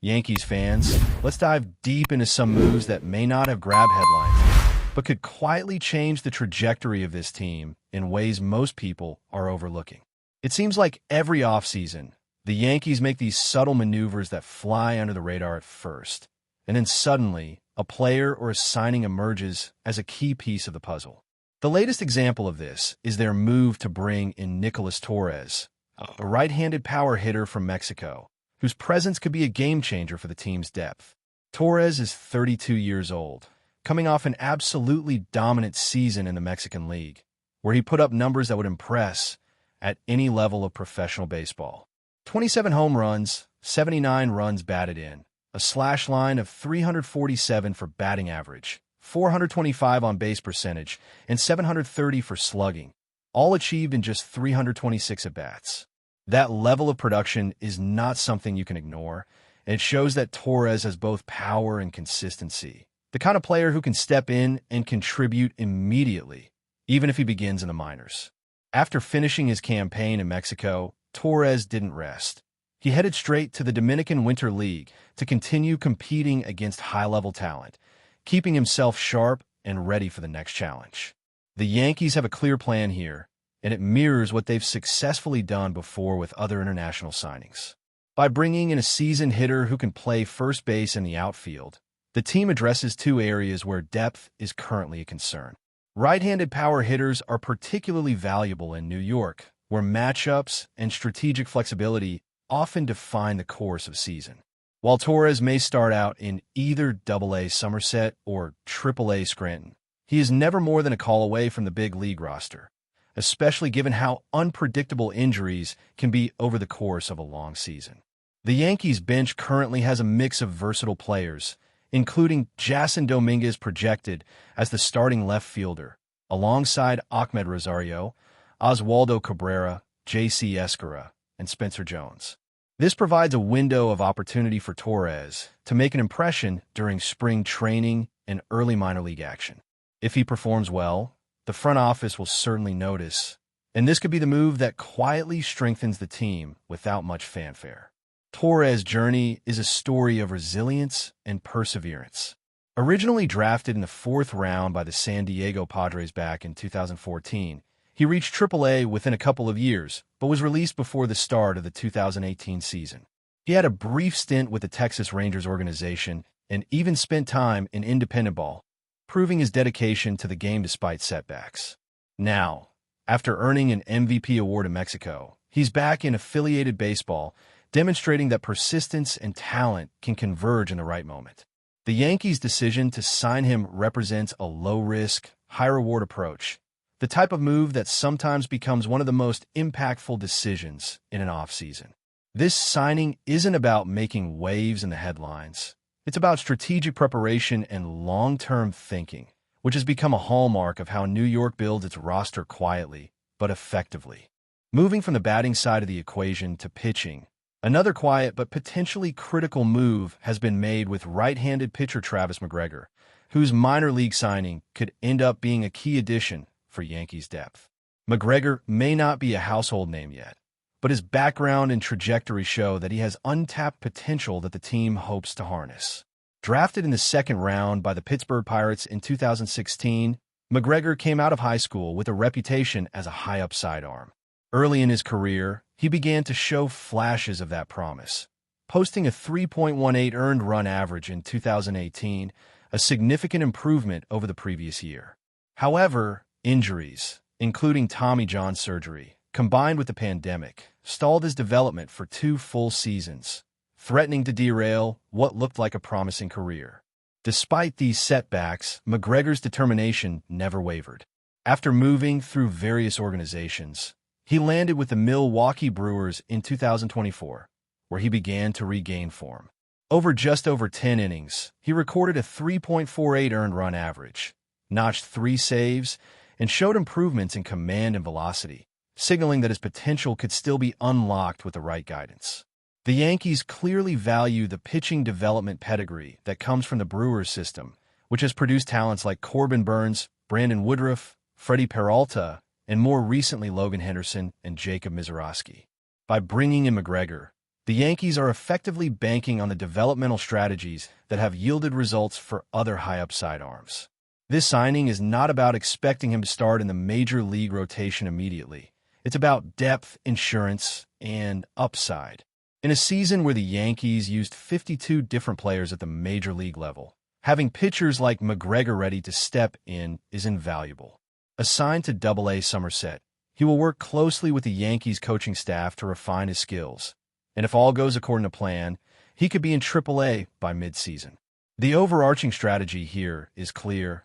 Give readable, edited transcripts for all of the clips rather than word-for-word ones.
Yankees fans, let's dive deep into some moves that may not have grabbed headlines, but could quietly change the trajectory of this team in ways most people are overlooking. It seems like every offseason, the Yankees make these subtle maneuvers that fly under the radar at first, and then suddenly, a player or a signing emerges as a key piece of the puzzle. The latest example of this is their move to bring in Nicolas Torres, a right-handed power hitter from Mexico, whose presence could be a game-changer for the team's depth. Torres is 32 years old, coming off an absolutely dominant season in the Mexican League, where he put up numbers that would impress at any level of professional baseball. 27 home runs, 79 runs batted in, a slash line of 347 for batting average, 425 on base percentage, and 730 for slugging, all achieved in just 326 at-bats. That level of production is not something you can ignore, and it shows that Torres has both power and consistency, the kind of player who can step in and contribute immediately, even if he begins in the minors. After finishing his campaign in Mexico, Torres didn't rest. He headed straight to the Dominican Winter League to continue competing against high-level talent, keeping himself sharp and ready for the next challenge. The Yankees have a clear plan here, and it mirrors what they've successfully done before with other international signings. By bringing in a seasoned hitter who can play first base in the outfield, the team addresses two areas where depth is currently a concern. Right-handed power hitters are particularly valuable in New York, where matchups and strategic flexibility often define the course of season. While Torres may start out in either AA Somerset or AAA Scranton, he is never more than a call away from the big league roster, especially given how unpredictable injuries can be over the course of a long season. The Yankees bench currently has a mix of versatile players, including Jason Dominguez projected as the starting left fielder, alongside Ahmed Rosario, Oswaldo Cabrera, J.C. Escara, and Spencer Jones. This provides a window of opportunity for Torres to make an impression during spring training and early minor league action. If he performs well, the front office will certainly notice, and this could be the move that quietly strengthens the team without much fanfare. Torres' journey is a story of resilience and perseverance. Originally drafted in the 4th round by the San Diego Padres back in 2014, he reached AAA within a couple of years, but was released before the start of the 2018 season. He had a brief stint with the Texas Rangers organization and even spent time in independent ball, proving his dedication to the game despite setbacks. Now, after earning an MVP award in Mexico, he's back in affiliated baseball, demonstrating that persistence and talent can converge in the right moment. The Yankees' decision to sign him represents a low-risk, high-reward approach, the type of move that sometimes becomes one of the most impactful decisions in an offseason. This signing isn't about making waves in the headlines. It's about strategic preparation and long-term thinking, which has become a hallmark of how New York builds its roster quietly, but effectively. Moving from the batting side of the equation to pitching, another quiet but potentially critical move has been made with right-handed pitcher Travis McGregor, whose minor league signing could end up being a key addition for Yankees depth. McGregor may not be a household name yet, but his background and trajectory show that he has untapped potential that the team hopes to harness. Drafted in the 2nd round by the Pittsburgh Pirates in 2016, McGregor came out of high school with a reputation as a high-upside arm. Early in his career, he began to show flashes of that promise, posting a 3.18 earned run average in 2018, a significant improvement over the previous year. However, injuries, including Tommy John surgery, combined with the pandemic, stalled his development for 2 full seasons, threatening to derail what looked like a promising career. Despite these setbacks, McGregor's determination never wavered. After moving through various organizations, he landed with the Milwaukee Brewers in 2024, where he began to regain form. Over just over 10 innings, he recorded a 3.48 earned run average, notched 3 saves, and showed improvements in command and velocity, signaling that his potential could still be unlocked with the right guidance. The Yankees clearly value the pitching development pedigree that comes from the Brewers system, which has produced talents like Corbin Burns, Brandon Woodruff, Freddie Peralta, and more recently Logan Henderson and Jacob Misiorowski. By bringing in McGregor, The Yankees are effectively banking on the developmental strategies that have yielded results for other high-upside arms. This signing is not about expecting him to start in the major league rotation immediately. It's about depth, insurance, and upside. In a season where the Yankees used 52 different players at the major league level, having pitchers like McGregor ready to step in is invaluable. Assigned to Double-A Somerset, he will work closely with the Yankees coaching staff to refine his skills. And if all goes according to plan, he could be in Triple-A by mid-season. The overarching strategy here is clear.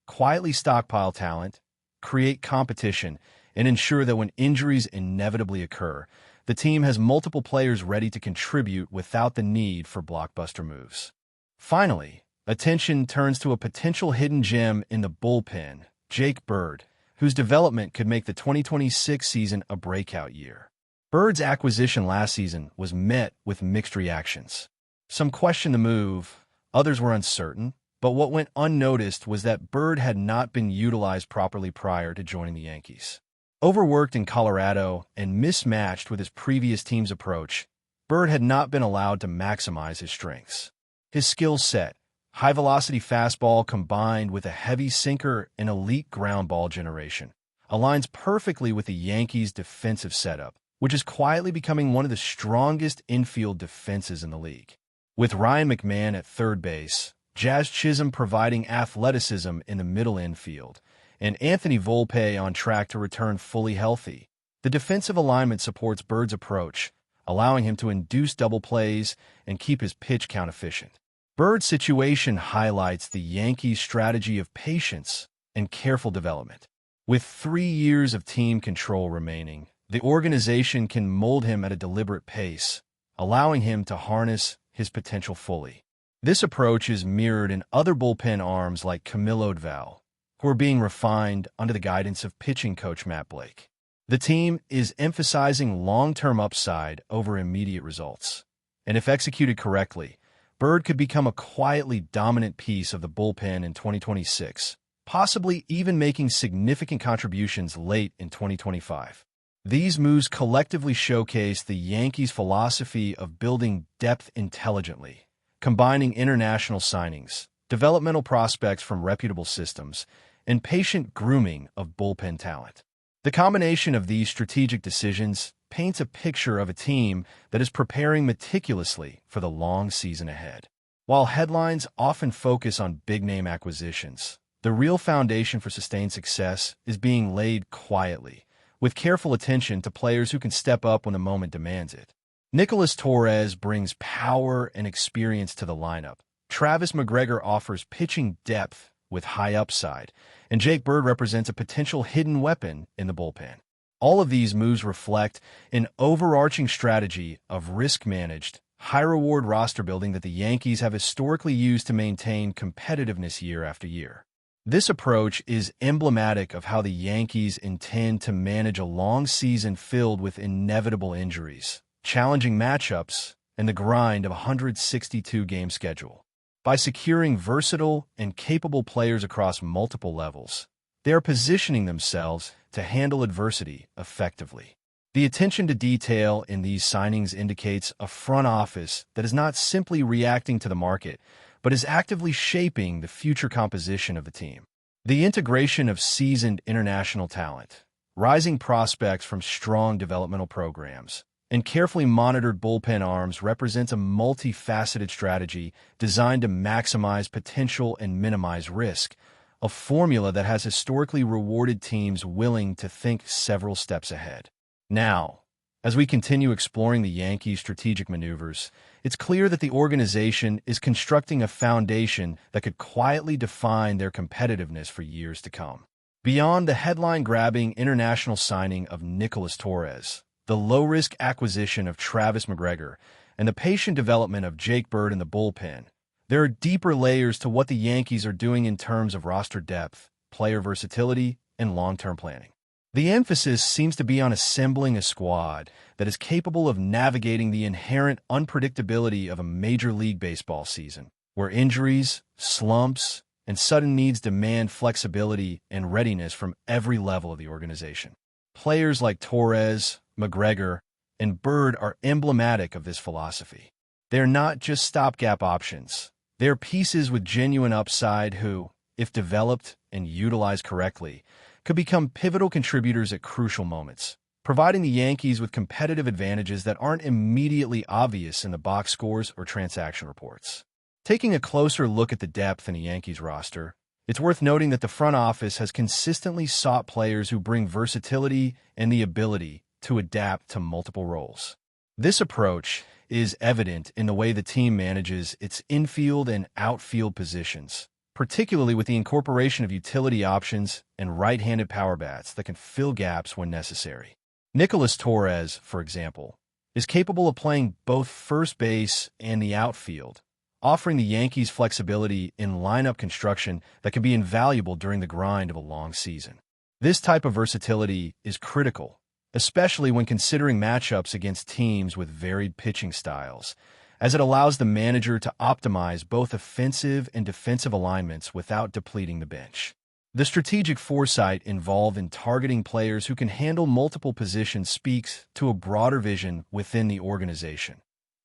Quietly stockpile talent, create competition, and ensure that when injuries inevitably occur, the team has multiple players ready to contribute without the need for blockbuster moves. Finally, attention turns to a potential hidden gem in the bullpen, Jake Bird, whose development could make the 2026 season a breakout year. Bird's acquisition last season was met with mixed reactions. Some questioned the move, others were uncertain, but what went unnoticed was that Bird had not been utilized properly prior to joining the Yankees. Overworked in Colorado and mismatched with his previous team's approach, Bird had not been allowed to maximize his strengths. His skill set, high-velocity fastball combined with a heavy sinker and elite ground ball generation, aligns perfectly with the Yankees' defensive setup, which is quietly becoming one of the strongest infield defenses in the league. With Ryan McMahon at third base, Jazz Chisholm providing athleticism in the middle infield, and Anthony Volpe on track to return fully healthy, the defensive alignment supports Bird's approach, allowing him to induce double plays and keep his pitch count efficient. Bird's situation highlights the Yankees' strategy of patience and careful development. With 3 years of team control remaining, the organization can mold him at a deliberate pace, allowing him to harness his potential fully. This approach is mirrored in other bullpen arms like Camilo Odval, who are being refined under the guidance of pitching coach Matt Blake. The team is emphasizing long-term upside over immediate results. And if executed correctly, Bird could become a quietly dominant piece of the bullpen in 2026, possibly even making significant contributions late in 2025. These moves collectively showcase the Yankees' philosophy of building depth intelligently, combining international signings, developmental prospects from reputable systems, and patient grooming of bullpen talent. The combination of these strategic decisions paints a picture of a team that is preparing meticulously for the long season ahead. While headlines often focus on big-name acquisitions, the real foundation for sustained success is being laid quietly, with careful attention to players who can step up when the moment demands it. Nicholas Torres brings power and experience to the lineup. Travis McGregor offers pitching depth with high upside, and Jake Bird represents a potential hidden weapon in the bullpen. All of these moves reflect an overarching strategy of risk-managed, high-reward roster building that the Yankees have historically used to maintain competitiveness year after year. This approach is emblematic of how the Yankees intend to manage a long season filled with inevitable injuries, challenging matchups, and the grind of a 162-game schedule. By securing versatile and capable players across multiple levels, they are positioning themselves to handle adversity effectively. The attention to detail in these signings indicates a front office that is not simply reacting to the market, but is actively shaping the future composition of the team. The integration of seasoned international talent, rising prospects from strong developmental programs, and carefully monitored bullpen arms represents a multifaceted strategy designed to maximize potential and minimize risk, a formula that has historically rewarded teams willing to think several steps ahead. Now, as we continue exploring the Yankees' strategic maneuvers, it's clear that the organization is constructing a foundation that could quietly define their competitiveness for years to come. Beyond the headline-grabbing international signing of Nicholas Torres, the low-risk acquisition of Travis McGregor, and the patient development of Jake Bird in the bullpen, there are deeper layers to what the Yankees are doing in terms of roster depth, player versatility, and long-term planning. The emphasis seems to be on assembling a squad that is capable of navigating the inherent unpredictability of a Major League Baseball season, where injuries, slumps, and sudden needs demand flexibility and readiness from every level of the organization. Players like Torres, McGregor, and Bird are emblematic of this philosophy. They're not just stopgap options. They're pieces with genuine upside who, if developed and utilized correctly, could become pivotal contributors at crucial moments, providing the Yankees with competitive advantages that aren't immediately obvious in the box scores or transaction reports. Taking a closer look at the depth in the Yankees roster, it's worth noting that the front office has consistently sought players who bring versatility and the ability to adapt to multiple roles. This approach is evident in the way the team manages its infield and outfield positions, particularly with the incorporation of utility options and right-handed power bats that can fill gaps when necessary. Nicholas Torres, for example, is capable of playing both first base and the outfield, offering the Yankees flexibility in lineup construction that can be invaluable during the grind of a long season. This type of versatility is critical, especially when considering matchups against teams with varied pitching styles, as it allows the manager to optimize both offensive and defensive alignments without depleting the bench. The strategic foresight involved in targeting players who can handle multiple positions speaks to a broader vision within the organization,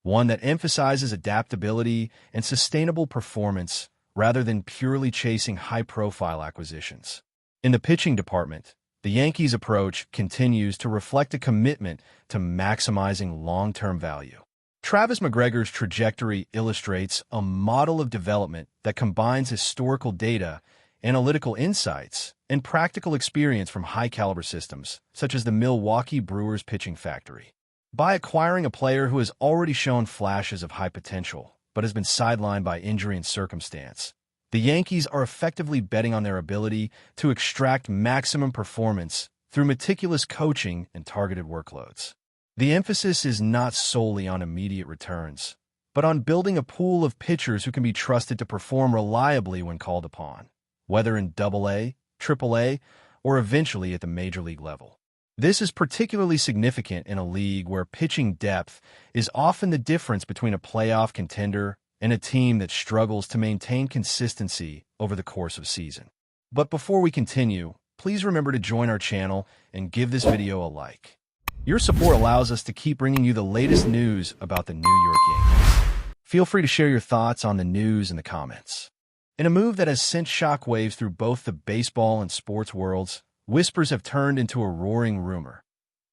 one that emphasizes adaptability and sustainable performance rather than purely chasing high-profile acquisitions. In the pitching department, the Yankees' approach continues to reflect a commitment to maximizing long-term value. Travis McGregor's trajectory illustrates a model of development that combines historical data, analytical insights, and practical experience from high-caliber systems, such as the Milwaukee Brewers pitching factory. By acquiring a player who has already shown flashes of high potential, but has been sidelined by injury and circumstance, the Yankees are effectively betting on their ability to extract maximum performance through meticulous coaching and targeted workloads. The emphasis is not solely on immediate returns, but on building a pool of pitchers who can be trusted to perform reliably when called upon, whether in AA, AAA, or eventually at the major league level. This is particularly significant in a league where pitching depth is often the difference between a playoff contender and a team that struggles to maintain consistency over the course of season. But before we continue, please remember to join our channel and give this video a like. Your support allows us to keep bringing you the latest news about the New York Yankees. Feel free to share your thoughts on the news in the comments. In a move that has sent shockwaves through both the baseball and sports worlds, whispers have turned into a roaring rumor.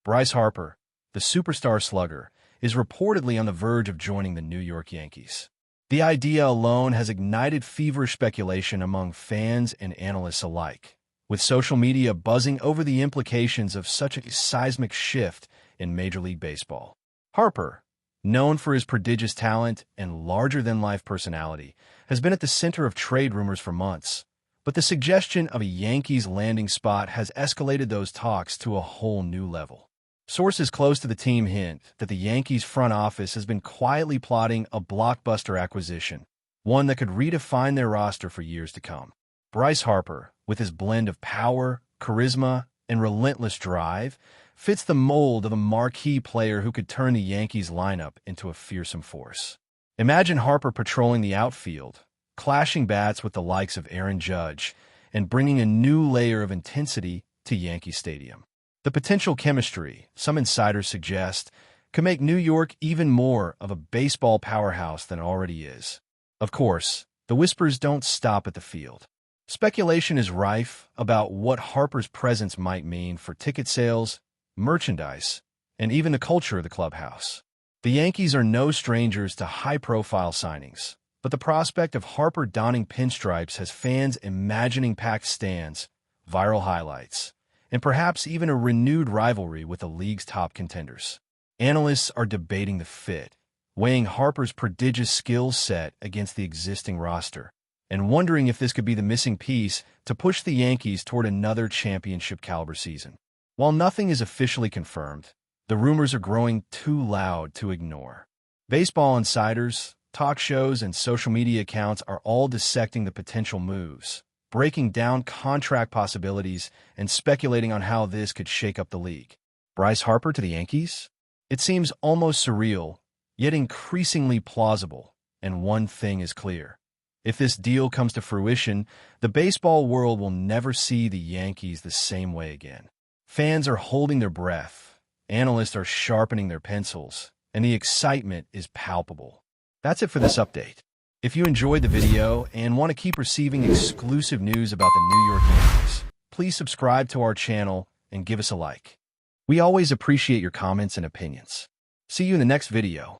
Bryce Harper, the superstar slugger, is reportedly on the verge of joining the New York Yankees. The idea alone has ignited feverish speculation among fans and analysts alike, with social media buzzing over the implications of such a seismic shift in Major League Baseball. Harper, known for his prodigious talent and larger-than-life personality, has been at the center of trade rumors for months, but the suggestion of a Yankees landing spot has escalated those talks to a whole new level. Sources close to the team hint that the Yankees front office has been quietly plotting a blockbuster acquisition, one that could redefine their roster for years to come. Bryce Harper, with his blend of power, charisma, and relentless drive, fits the mold of a marquee player who could turn the Yankees lineup into a fearsome force. Imagine Harper patrolling the outfield, clashing bats with the likes of Aaron Judge, and bringing a new layer of intensity to Yankee Stadium. The potential chemistry, some insiders suggest, could make New York even more of a baseball powerhouse than it already is. Of course, the whispers don't stop at the field. Speculation is rife about what Harper's presence might mean for ticket sales, merchandise, and even the culture of the clubhouse. The Yankees are no strangers to high-profile signings, but the prospect of Harper donning pinstripes has fans imagining packed stands, viral highlights, and perhaps even a renewed rivalry with the league's top contenders. Analysts are debating the fit, weighing Harper's prodigious skill set against the existing roster, and wondering if this could be the missing piece to push the Yankees toward another championship-caliber season. While nothing is officially confirmed, the rumors are growing too loud to ignore. Baseball insiders, talk shows, and social media accounts are all dissecting the potential moves, breaking down contract possibilities and speculating on how this could shake up the league. Bryce Harper to the Yankees? It seems almost surreal, yet increasingly plausible, and one thing is clear. If this deal comes to fruition, the baseball world will never see the Yankees the same way again. Fans are holding their breath, Analysts are sharpening their pencils, and the excitement is palpable. That's it for this update. If you enjoyed the video and want to keep receiving exclusive news about the New York Yankees, please subscribe to our channel and give us a like. We always appreciate your comments and opinions. See you in the next video.